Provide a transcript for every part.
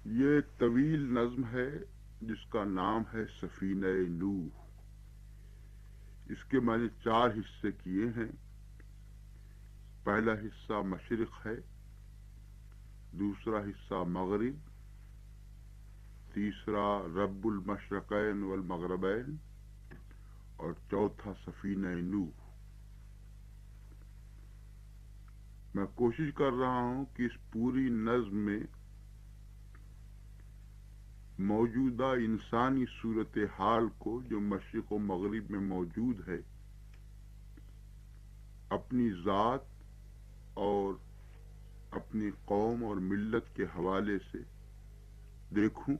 یہ ایک طویل نظم ہے جس کا نام ہے سفینہ نوح۔ اس کے میں نے 4 حصے کیے ہیں۔ پہلا حصہ مشرق ہے، دوسرا حصہ مغرب، تیسرا رب المشرقین والمغربین، اور چوتھا سفینہ نوح۔ میں کوشش کر رہا ہوں کہ اس پوری نظم میں موجودہ انسانی صورتحال کو جو مشرق و مغرب میں موجود ہے اپنی ذات اور اپنی قوم اور ملت کے حوالے سے دیکھوں،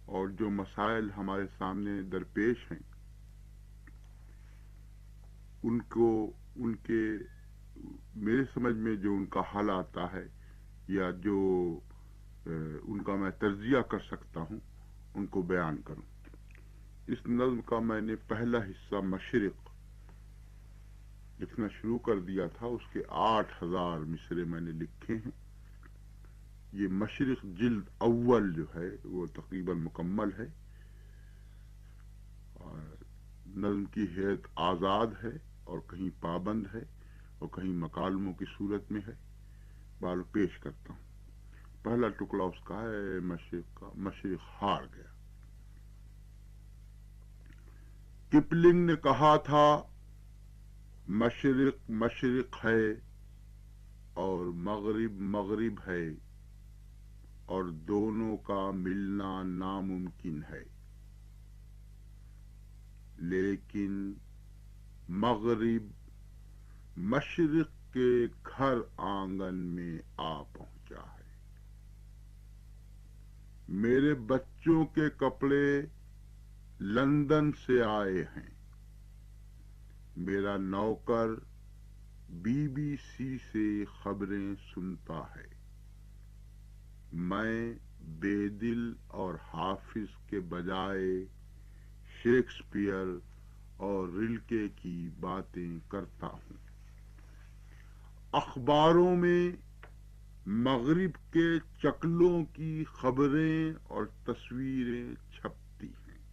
اور جو مسائل ہمارے سامنے درپیش ہیں ان کے میرے سمجھ میں جو ان کا حل آتا ہے یا جو ان کا میں تجزیہ کر سکتا ہوں ان کو بیان کروں۔ اس نظم کا میں نے پہلا حصہ مشرق لکھنا شروع کر دیا تھا، اس کے 8000 مصرے میں نے لکھے ہیں۔ یہ مشرق جلد اول جو ہے وہ تقریباً مکمل ہے، اور نظم کی حیثیت آزاد ہے اور کہیں پابند ہے اور کہیں مکالموں کی صورت میں ہے۔ بال پیش کرتا ہوں۔ پہلا ٹکڑا اس کا ہے مشرق کا۔ مشرق ہار گیا۔ کپلنگ نے کہا تھا مشرق مشرق ہے اور مغرب مغرب ہے، اور دونوں کا ملنا ناممکن ہے، لیکن مغرب مشرق کے گھر آنگن میں آ پہنچا ہے۔ میرے بچوں کے کپڑے لندن سے آئے ہیں، میرا نوکر BBC سے خبریں سنتا ہے، میں بے دل اور حافظ کے بجائے شیکسپیئر اور رلکے کی باتیں کرتا ہوں۔ اخباروں میں مغرب کے چکلوں کی خبریں اور تصویریں چھپتی ہیں،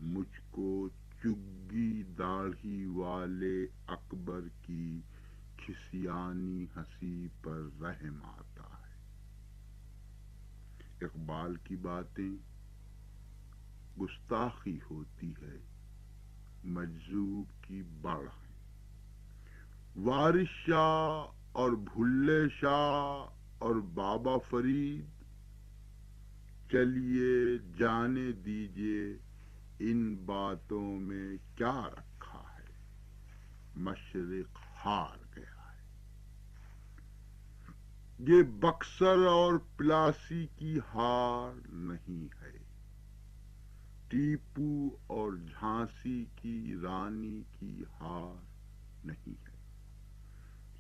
مجھ کو چگی داڑھی والے اکبر کی کھسیانی ہنسی پر رحم آتا ہے۔ اقبال کی باتیں گستاخی ہوتی ہے، مجذوب کی بڑھ ہے۔ وارث شاہ اور بھلے شاہ اور بابا فرید، چلیے جانے دیجئے ان باتوں میں کیا رکھا ہے، مشرق ہار گیا ہے۔ یہ بکسر اور پلاسی کی ہار نہیں ہے، ٹیپو اور جھانسی کی رانی کی ہار نہیں ہے،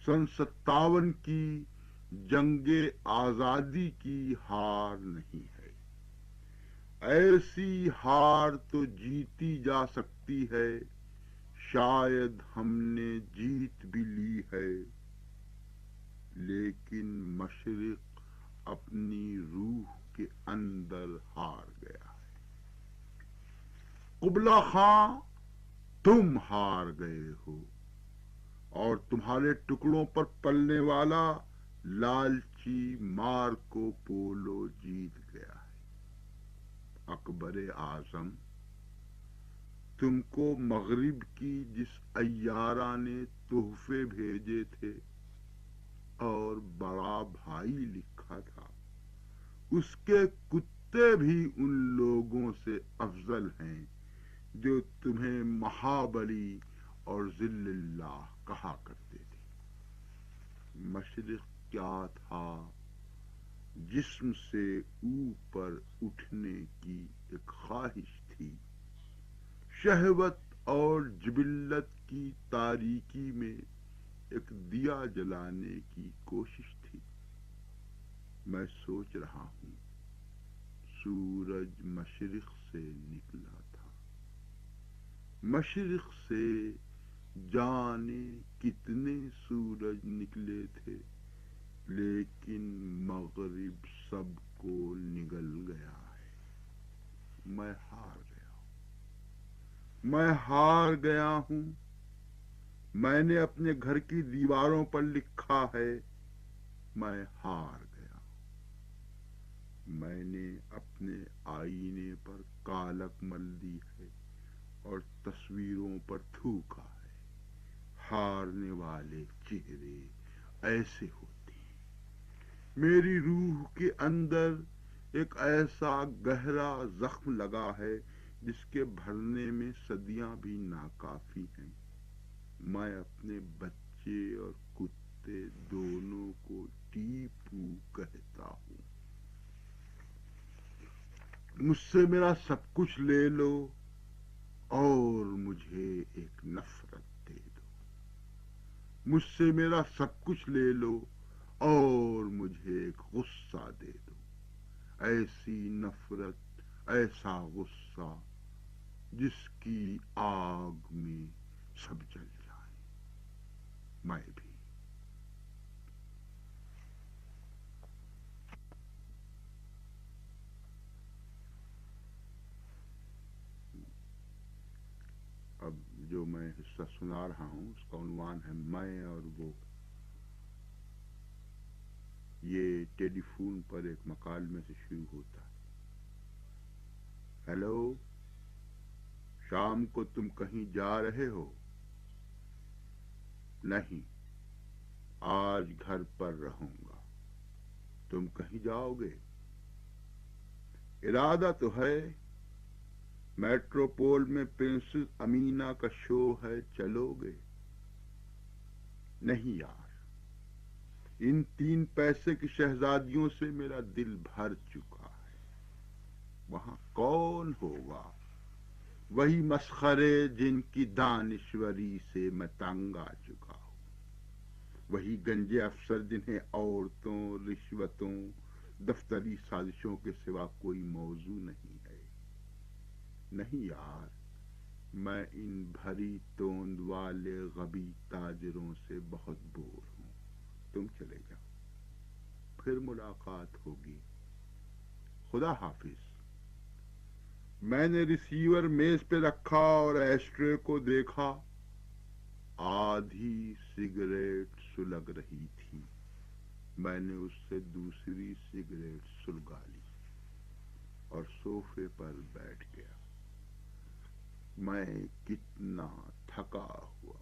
سن 57 کی جنگ آزادی کی ہار نہیں ہے۔ ایسی ہار تو جیتی جا سکتی ہے، شاید ہم نے جیت بھی لی ہے، لیکن مشرق اپنی روح کے اندر ہار گیا ہے۔ قبلہ خاں تم ہار گئے ہو، اور تمہارے ٹکڑوں پر پلنے والا لالچی مارکو پولو جیت گیا ہے۔ اکبر اعظم، تم کو مغرب کی جس عیارہ نے تحفے بھیجے تھے اور بڑا بھائی لکھا تھا، اس کے کتے بھی ان لوگوں سے افضل ہیں جو تمہیں مہابلی اور ذل اللہ کہا کرتے تھے۔ مشرق کیا تھا؟ جسم سے اوپر اٹھنے کی ایک خواہش تھی، شہوت اور جبلت کی تاریکی میں ایک دیا جلانے کی کوشش تھی۔ میں سوچ رہا ہوں، سورج مشرق سے نکلا تھا، مشرق سے جانے کتنے سورج نکلے تھے، لیکن مغرب سب کو نگل گیا ہے. میں ہار گیا ہوں، میں ہار گیا ہوں. میں نے اپنے گھر کی دیواروں پر لکھا ہے میں ہار گیا ہوں. میں نے اپنے آئینے پر کالک مل دی ہے اور تصویروں پر تھوکا ہے. ہارنے والے چہرے ایسے ہوتے ہیں. میری روح کے اندر ایک ایسا گہرا زخم لگا ہے جس کے بھرنے میں صدیاں بھی ناکافی ہیں. میں اپنے بچے اور کتے دونوں کو ٹیپو کہتا ہوں. مجھ سے میرا سب کچھ لے لو اور مجھے ایک نفرت دے دو. مجھ سے میرا سب کچھ لے لو اور مجھے ایک غصہ دے دو. ایسی نفرت، ایسا غصہ جس کی آگ میں سب جل جائیں. میں بھی. اب جو میں حصہ سنا رہا ہوں اس کا عنوان ہے میں اور وہ. یہ ٹیلی فون پر ایک مکالمے سے شروع ہوتا ہے. ہیلو، شام کو تم کہیں جا رہے ہو؟ نہیں، آج گھر پر رہوں گا. تم کہیں جاؤ گے؟ ارادہ تو ہے. میٹروپول میں پرنسس امینا کا شو ہے، چلو گے؟ نہیں یار، ان 3 پیسے کی شہزادیوں سے میرا دل بھر چکا ہے. وہاں کون ہوگا؟ وہی مسخرے جن کی دانشوری سے میں تنگ آ چکا ہوں. وہی گنجے افسر جنہیں عورتوں، رشوتوں، دفتری سازشوں کے سوا کوئی موضوع نہیں ہے. نہیں یار، میں ان بھری توند والے غبی تاجروں سے بہت بور ہوں. تم چلے جاؤ، پھر ملاقات ہوگی. خدا حافظ. میں نے ریسیور میز پہ رکھا اور ایسٹرے کو دیکھا. آدھی سگریٹ سلگ رہی تھی. میں نے اس سے دوسری سگریٹ سلگا لی اور صوفے پر بیٹھ گیا. میں کتنا تھکا ہوا.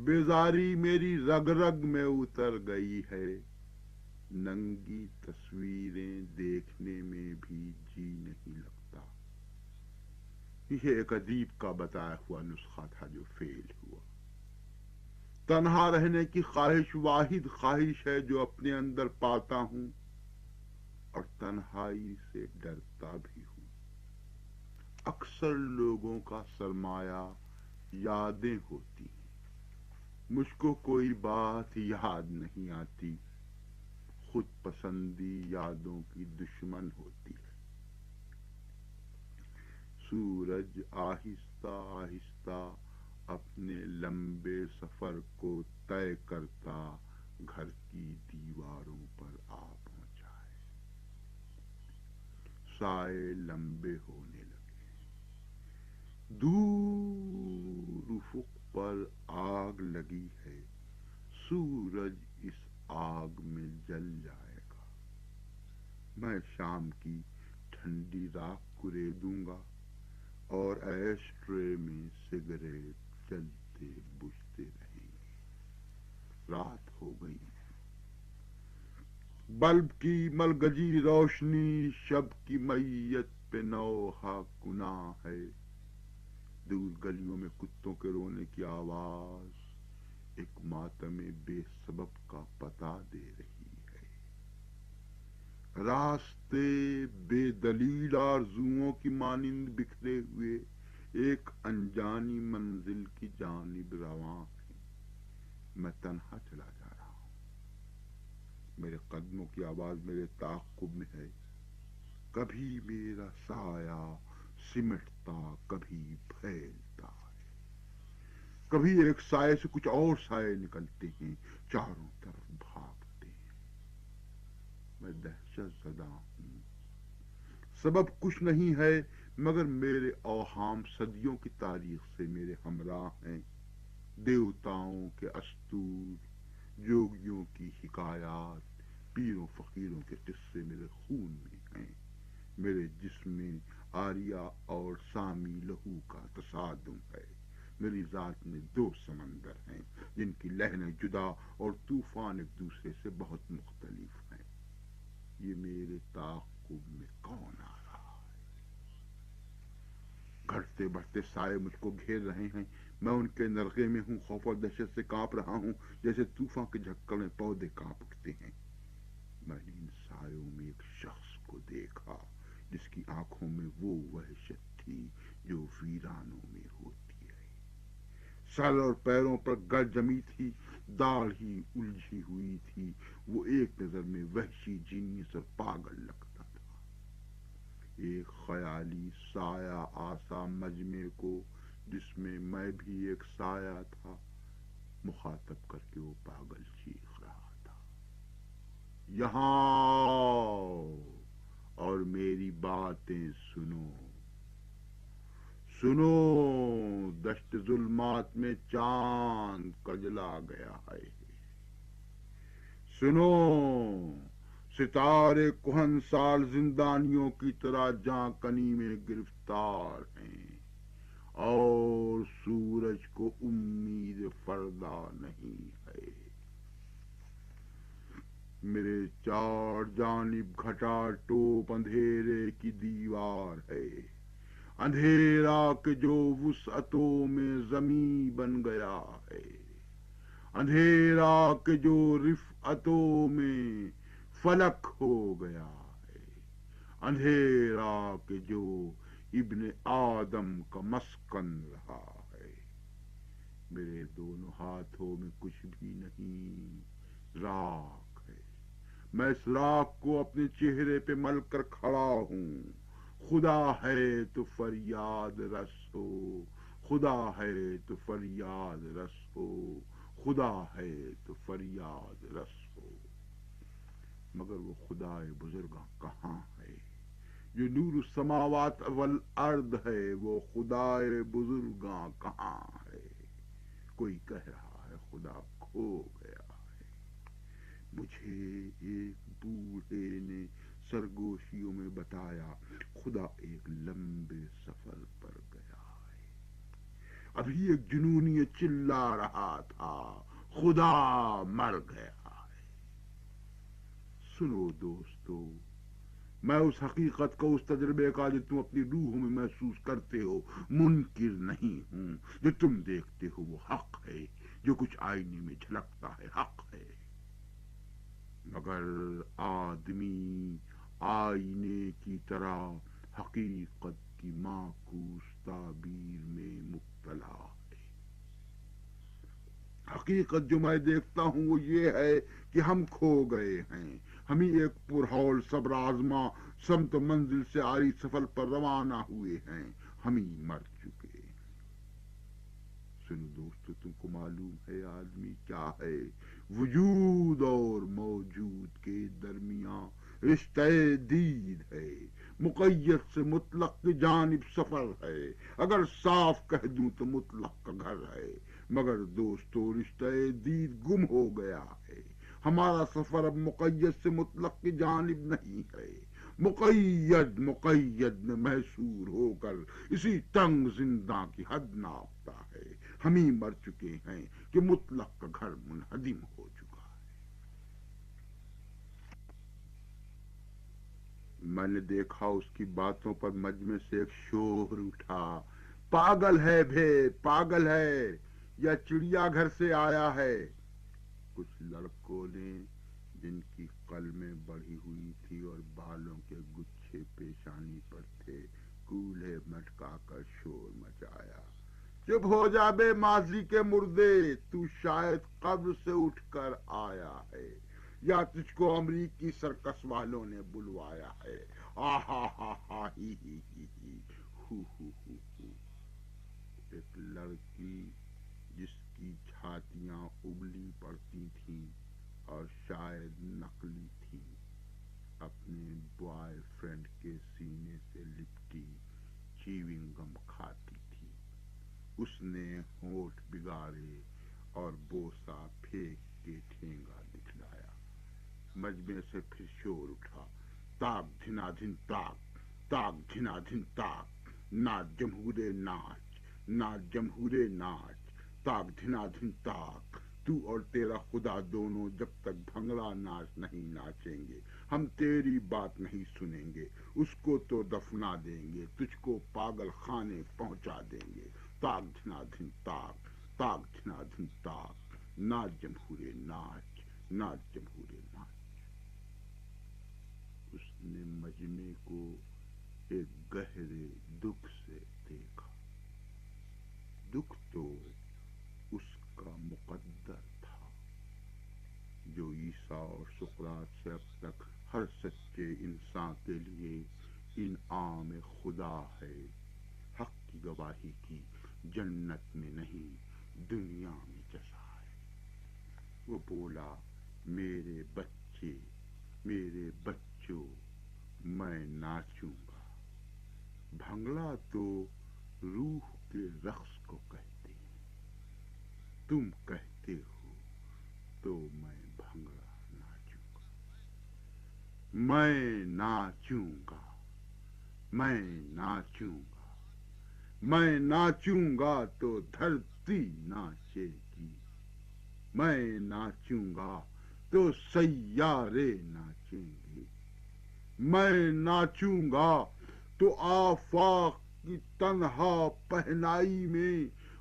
بیزاری میری رگ رگ میں اتر گئی ہے. ننگی تصویریں دیکھنے میں بھی جی نہیں لگتا. یہ ایک ادیب کا بتایا ہوا نسخہ تھا جو فیل ہوا. تنہا رہنے کی خواہش واحد خواہش ہے جو اپنے اندر پاتا ہوں، اور تنہائی سے ڈرتا بھی ہوں. اکثر لوگوں کا سرمایہ یادیں ہوتی ہیں. مجھ کو کوئی بات یاد نہیں آتی. خود پسندی یادوں کی دشمن ہوتی ہے. سورج آہستہ آہستہ اپنے لمبے سفر کو طے کرتا گھر کی دیواروں پر آ پہنچا ہے. سائے لمبے ہونے لگے. دور افق پر آگ لگی ہے. سورج اس آگ میں جل جائے گا. میں شام کی ٹھنڈی راکھ کو ریدوں گا اور ایشٹرے میں سگریٹ جلتے بجھتے رہیں گے. رات ہو گئی. بلب کی ملگجی روشنی شب کی میت پہ نوحہ گناہ ہے. دور گلیوں میں کتوں کے رونے کی آواز ایک ماتم بے سبب کا پتہ دے رہی ہے. راستے بے دلیل آرزوؤں کی مانند بکھرے ہوئے ایک انجانی منزل کی جانب رواں ہیں. میں تنہا چلا جا رہا ہوں. میرے قدموں کی آواز میرے تعاقب میں ہے. کبھی میرا سایہ سمٹتا، کبھی پھیلتا ہے. کبھی ایک سائے سے کچھ اور سائے نکلتے ہیں. چاروں طرف وحشت زدہ ہوں. سبب کچھ نہیں ہے مگر میرے اوہام صدیوں کی تاریخ سے میرے ہمراہ ہیں. دیوتاؤں کے استور، جوگیوں کی حکایات، پیروں فقیروں کے قصے میرے خون میں ہیں. میرے جسم میں آریہ اور سامی لہو کا تصادم ہے. میری ذات میں دو سمندر ہیں جن کی لہریں جدا اور طوفان ایک دوسرے سے بہت مختلف ہیں. یہ میرے تعاقب میں کون آ رہا ہے؟ گھٹتے بڑھتے سائے مجھ کو گھیر رہے ہیں. میں ان کے نرغے میں ہوں، خوف اور دہشت سے کانپ رہا ہوں جیسے طوفان کے جھکڑ میں پودے کانپ اٹھتے ہیں. میں نے ان سایوں میں ایک شخص کو دیکھا جس کی آنکھوں میں وہ وحشت تھی جو ویرانوں میں ہوتی ہے. سر اور پیروں پر گر جمی تھی، داڑھ ہی الجھی ہوئی تھی. وہ ایک نظر میں وحشی، جینیس اور پاگل لگتا تھا. ایک خیالی سایہ آسا مجمع کو جس میں بھی ایک سایہ تھا مخاطب کر کے وہ پاگل چیخ رہا تھا، یہاں آؤ اور میری باتیں سنو. سنو، دشت ظلمات میں چاند کجلا گیا ہے. سنو، ستارے کہن سال زندانیوں کی طرح جاں کنی میں گرفتار ہیں اور سورج کو امید فردا نہیں ہے. میرے چار جانب گھٹا ٹوپ اندھیرے کی دیوار ہے. اندھیرا کہ جو وسعتوں میں زمیں بن گیا ہے. اندھیرا کہ جو رفعتوں میں فلک ہو گیا ہے. اندھیرا کہ جو ابن آدم کا مسکن رہا ہے. میرے دونوں ہاتھوں میں کچھ بھی نہیں، راکھ ہے. میں اس راکھ کو اپنے چہرے پہ مل کر کھڑا ہوں. خدا ہے تو فریاد رس ہو، خدا ہے تو فریاد رس ہو، خدا ہے تو فریاد رس ہو. مگر وہ خدائے بزرگاں کہاں ہے جو نور السماوات والارض ہے؟ وہ خدائے بزرگاں کہاں ہے؟ کوئی کہہ رہا ہے خدا کھو گیا ہے. مجھے ایک بوڑھے نے سرگوشیوں میں بتایا خدا ایک لمبے سفر پر گیا ہے. ابھی ایک جنونی چلا رہا تھا، خدا مر گیا ہے. سنو دوستو، میں اس حقیقت کو، اس تجربے کا جو تم اپنی روح میں محسوس کرتے ہو منکر نہیں ہوں. جو تم دیکھتے ہو وہ حق ہے، جو کچھ آئینے میں جھلکتا ہے حق ہے. مگر آدمی آئینے کی طرح حقیقت کی معکوس تعبیر میں مبتلا ہے. حقیقت جو میں دیکھتا ہوں وہ یہ ہے کہ ہم کھو گئے ہیں. ہم ہی ایک پرہول صبر آزما سمت منزل سے آری سفر پر روانہ ہوئے ہیں. ہم ہی مر چکے ہیں. سنو دوستو، تم کو معلوم ہے آدمی کیا ہے؟ وجود اور موجود کے درمیان رشتہ دید ہے. مقید سے مطلق کی جانب سفر ہے. اگر صاف کہہ دوں تو مطلق کا گھر ہے. مگر دوستو، رشتہ دید گم ہو گیا ہے. ہمارا سفر اب مقید سے مطلق کی جانب نہیں ہے. مقید میں محصور ہو کر اسی تنگ زندہ کی حد ناپتا ہے. ہم ہی مر چکے ہیں کہ مطلق کا گھر منہدم ہو چکا ہے. میں نے دیکھا اس کی باتوں پر مجمع سے ایک شور اٹھا، پاگل ہے بھے، پاگل ہے یا چڑیا گھر سے آیا ہے. کچھ لڑکوں نے جن کی قلمیں بڑھی ہوئی تھی اور بالوں کے گچھے پیشانی پر تھے کولہے مٹکا کر شور مچایا، چپ ہو جا بے ماضی کے مردے، تو شاید قبر سے اٹھ کر آیا ہے یا تجھ کو امریکی سرکس والوں نے بلوایا ہے. آہا ہا ہا ہی ہی ہی ہی ہو ہو ہو ہو. ایک لڑکی جس کی چھاتیاں ابلی پڑتی تھیں اور شاید نقلی تھیں، اپنے بوائے فرینڈ کے سینے سے لپٹی چیونگ گم کھاتی تھی. اس نے ہونٹ بگاڑے اور بوسہ پھینک کے ٹھینگا دکھلایا. مجمع سے پھر شور اٹھا. تاک دھنا دھن تاک، تاک دھنا دھن تاک، ناچ جمہورے ناچ، ناچ جمہورے ناچ، تاک دھنا دھن تاک. تو اور تیرا خدا دونوں جب تک بھنگڑا ناچ نہیں ناچیں گے ہم تیری بات نہیں سنیں گے. اس کو تو دفنا دیں گے، تجھ کو پاگل خانے پہنچا دیں گے. تاک دھنا دھن تاک، تاک دھنا دھن تاک، ناچ جمہورے ناچ، ناچ جمہورے ناچ. اس نے مجمع کو ایک گہرے دکھ سے دیکھا. دکھ تو اس کا مقدر تھا جو عیسیٰ اور سقراط سے اب تک ہر سچے انسان کے لیے انعام خدا ہے. حق کی گواہی کی جنت میں نہیں دنیا میں جزا ہے. وہ بولا میرے بچے، میرے بچوں، میں ناچوں گا. بھنگڑا تو روح کے رقص کو کہتے ہیں. تم کہتے ہو تو میں بھنگڑا ناچوں گا. میں ناچوں گا، میں ناچوں گا، میں ناچوں گا تو دھرتی ناچے گی. میں ناچوں گا تو سیارے ناچیں گے. میں ناچوں گا تو آفاق کی تنہا پہنائی میں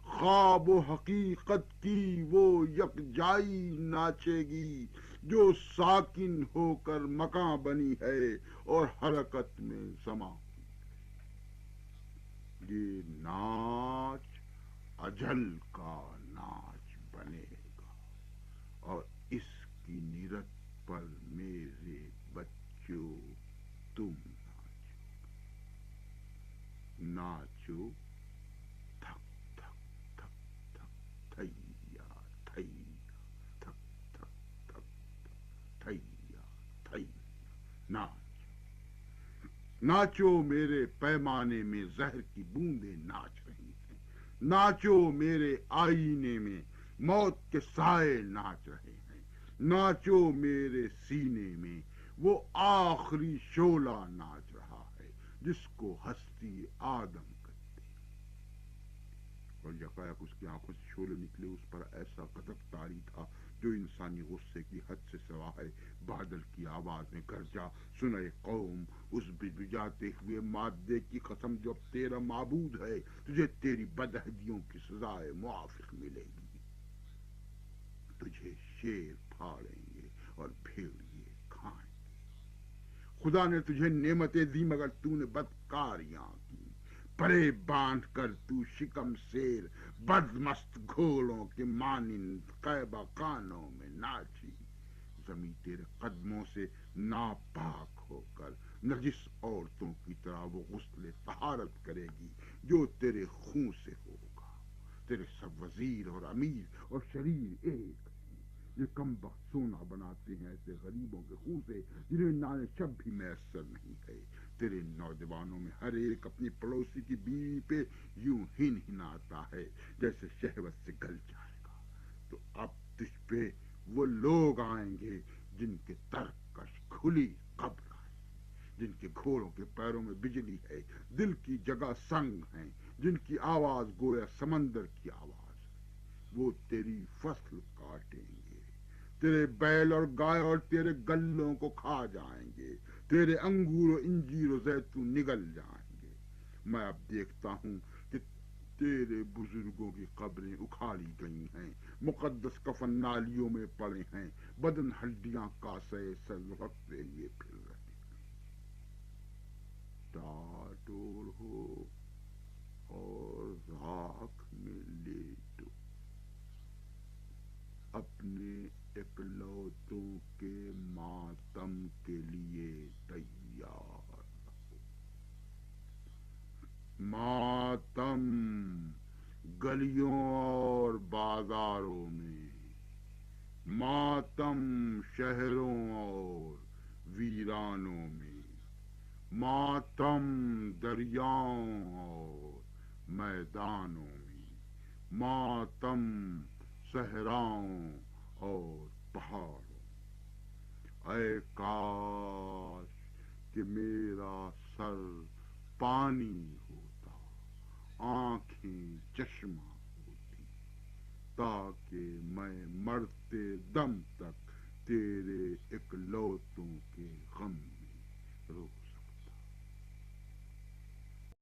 خواب و حقیقت کی وہ یکجائی ناچے گی جو ساکن ہو کر مکاں بنی ہے اور حرکت میں سما. یہ ناچ اجل کا ناچ بنے گا اور اس کی نیرت پر میرے بچوں تم ناچو. تھک تھک تھک تھک تھیا تھیا، تھک تھک تھک تھیا تھیا. ناچ ناچو میرے پیمانے میں زہر کی بوندیں ناچ رہی ہیں. ناچو میرے آئینے میں موت کے سائے ناچ رہے ہیں. ناچو میرے سینے میں وہ آخری شعلہ ناچ رہا ہے جس کو ہستی آدم کہتے ہیں. اور یکایک اس کی آنکھوں سے شعلے نکلے. اس پر ایسا غضب طاری تھا جو انسانی غصے کی حد سے سوا ہے. بادل کی آواز میں گرجا. سنے قوم، اس بجاتے ہوئے مادے کی قسم جو اب تیرا معبود ہے تجھے تیری بدہدیوں کی سزائے موافق ملے گی. تجھے شیر پھاڑیں گے اور بھیڑیے کھائیں گے. خدا نے تجھے نعمتیں دی مگر تو نے بدکاریاں کی. پرے باندھ کر تو شکم سیر بدمست گھوڑوں کے مانند قیبہ خانوں میں ناچی. زمیں تیرے قدموں سے ناپاک ہو کر نجس عورتوں کی طرح وہ غسل طہارت کرے گی جو تیرے خون سے ہوگا. تیرے سب وزیر اور امیر اور شریر ایک ہیں. یہ کم بخت سونا بناتے ہیں ایسے غریبوں کے خون سے جنہیں نان شب بھی میسر نہیں ہے. تیرے نوجوانوں میں ہر ایک اپنی پڑوسی کی بیوی پہ یوں ہنہناتا ہے جیسے شہوت سے گل جائے گا. تو اب تجھ پہ وہ لوگ آئیں گے جن کے ترکش کھلی قبر ہے، جن کے گھوڑوں کے پیروں میں بجلی ہے، دل کی جگہ سنگ ہیں، جن کی آواز گویا سمندر کی آواز ہے. وہ تیری فصل کاٹیں گے، تیرے بیل اور گائے اور تیرے گلوں کو کھا جائیں گے. تیرے انگور و انجیر و زیتون نگل جائیں گے. میں اب دیکھتا ہوں کہ تیرے بزرگوں کی قبریں اکھاڑی گئی ہیں، مقدس کفن نالیوں میں پڑے ہیں، بدن ہڈیاں کاسے سر رکھتے لیے پھر رہے ہیں. ٹاٹور ہو اور راکھ میں لیٹو. اپنے اکلوتوں کے ماتم کے لیے تیار رہو. ماتم گلیوں اور بازاروں میں، ماتم شہروں اور ویرانوں میں، ماتم دریاؤں اور میدانوں میں، ماتم صحراؤں اور پہاڑوں۔ اے کاش کہ میرا سر پانی ہوتا، آنکھیں چشمہ ہوتی، تاکہ میں مرتے دم تک تیرے اکلوتوں کے غم میں رہوں۔